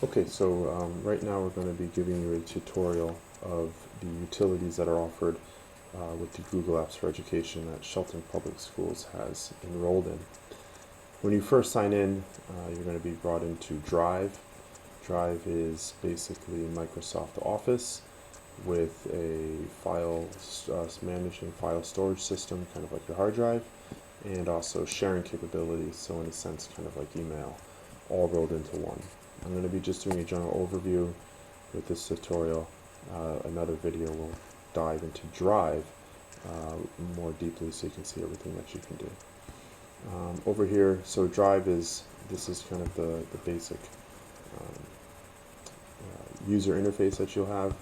Okay, so right now we're going to be giving you a tutorial of the utilities that are offered with the Google Apps for Education that Shelton Public Schools has enrolled in. When you first sign in, you're going to be brought into Drive. Drive is basically Microsoft Office with a managing file storage system, kind of like your hard drive, and also sharing capabilities, so in a sense kind of like email, all rolled into one. I'm going to be just doing a general overview with this tutorial. Another video will dive into Drive more deeply so you can see everything that you can do. Over here, so Drive this is kind of the basic um, user interface that you'll have.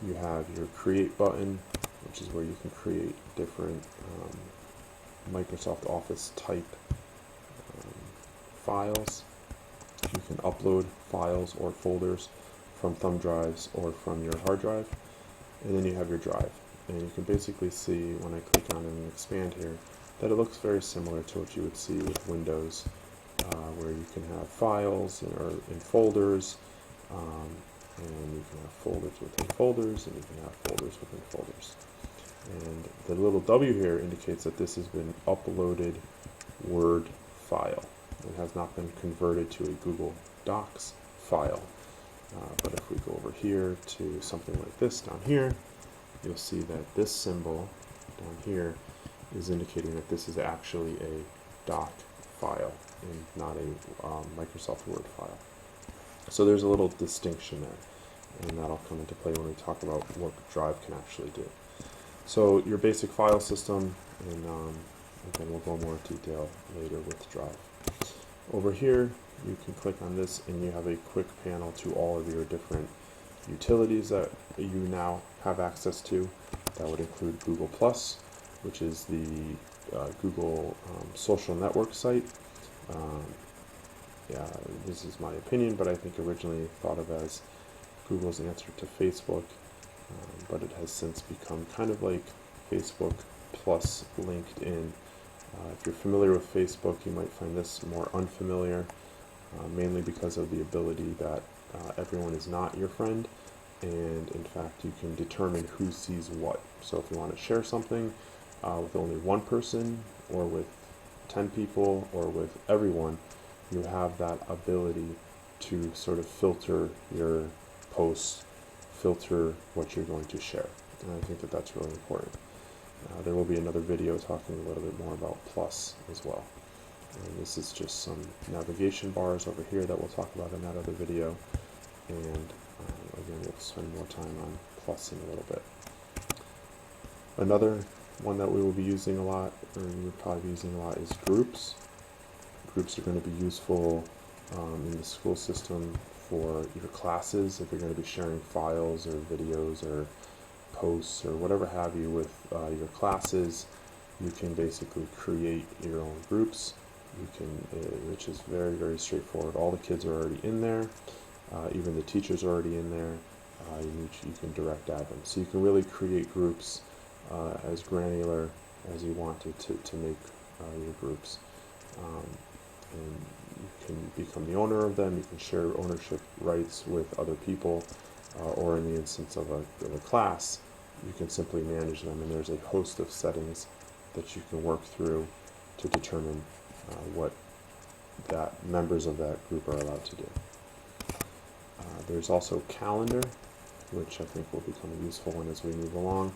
You have your create button, which is where you can create different Microsoft Office type files. You can upload files or folders from thumb drives or from your hard drive. And then you have your drive. And you can basically see when I click on it and expand here that it looks very similar to what you would see with Windows, where you can have files or in folders, and you can have folders within folders, and you can have folders within folders. And the little W here indicates that this has been uploaded Word file. It has not been converted to a Google Docs file. But if we go over here to something like this down here, you'll see that this symbol down here is indicating that this is actually a doc file and not a Microsoft Word file. So there's a little distinction there, and that'll come into play when we talk about what Drive can actually do. So your basic file system, and again we'll go more in detail later with Drive. Over here you can click on this and you have a quick panel to all of your different utilities that you now have access to. That would include Google+, which is the Google social network site. Yeah, this is my opinion, but I think originally thought of as Google's answer to Facebook, but it has since become kind of like Facebook plus LinkedIn. If you're familiar with Facebook, you might find this more unfamiliar, mainly because of the ability that everyone is not your friend, and in fact you can determine who sees what. So if you want to share something with only one person, or with 10 people, or with everyone, you have that ability to sort of filter your posts, filter what you're going to share. And I think that that's really important. There will be another video talking a little bit more about Plus as well. And this is just some navigation bars over here that we'll talk about in that other video. And again, we'll spend more time on Plus in a little bit. Another one that we will be using a lot, or you would probably be using a lot, is groups. Groups are going to be useful in the school system for your classes, if you're going to be sharing files or videos or posts or whatever have you with your classes. You can basically create your own groups. You can, which is very, very straightforward. All the kids are already in there. Even the teachers are already in there. You can direct add them. So you can really create groups as granular as you wanted to make your groups. And you can become the owner of them. You can share ownership rights with other people, or in the instance of a class, you can simply manage them, and there's a host of settings that you can work through to determine what that members of that group are allowed to do. There's also calendar, which I think will become a useful one as we move along,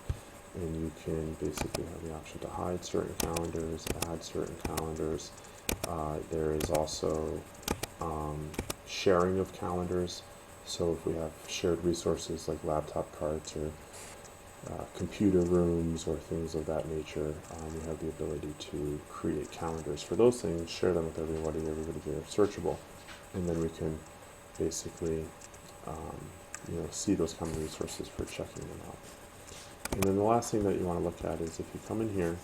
and you can basically have the option to hide certain calendars, add certain calendars. There is also sharing of calendars. So if we have shared resources like laptop carts or computer rooms or things of that nature, we have the ability to create calendars for those things, share them with everybody are searchable, and then we can basically see those kind of resources for checking them out. And then the last thing that you want to look at is if you come in here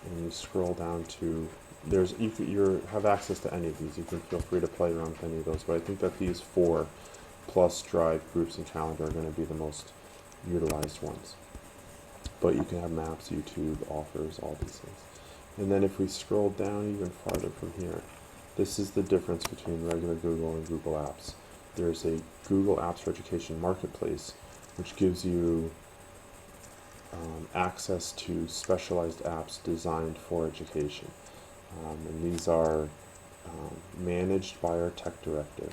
and you scroll down to, you have access to any of these. You can feel free to play around with any of those, but I think that these four, Plus, Drive, Groups, and Calendar, are going to be the most utilized ones. But you can have Maps, YouTube, Offers, all these things. And then if we scroll down even farther from here, this is the difference between regular Google and Google Apps. there's a Google Apps for Education marketplace, which gives you access to specialized apps designed for education. And these are managed by our tech director,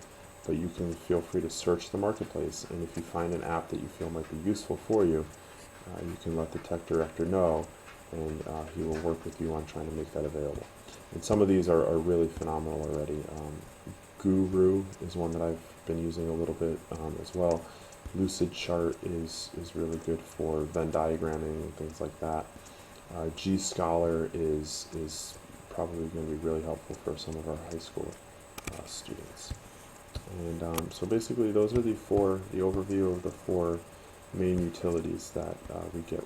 but you can feel free to search the marketplace, and if you find an app that you feel might be useful for you, you can let the tech director know, and he will work with you on trying to make that available. And some of these are really phenomenal already. Guru is one that I've been using a little bit as well. Lucid Chart is really good for Venn diagramming and things like that. G-Scholar is probably going to be really helpful for some of our high school students. And so basically those are the overview of the four main utilities that we get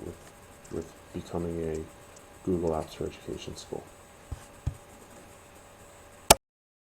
with becoming a Google Apps for Education school.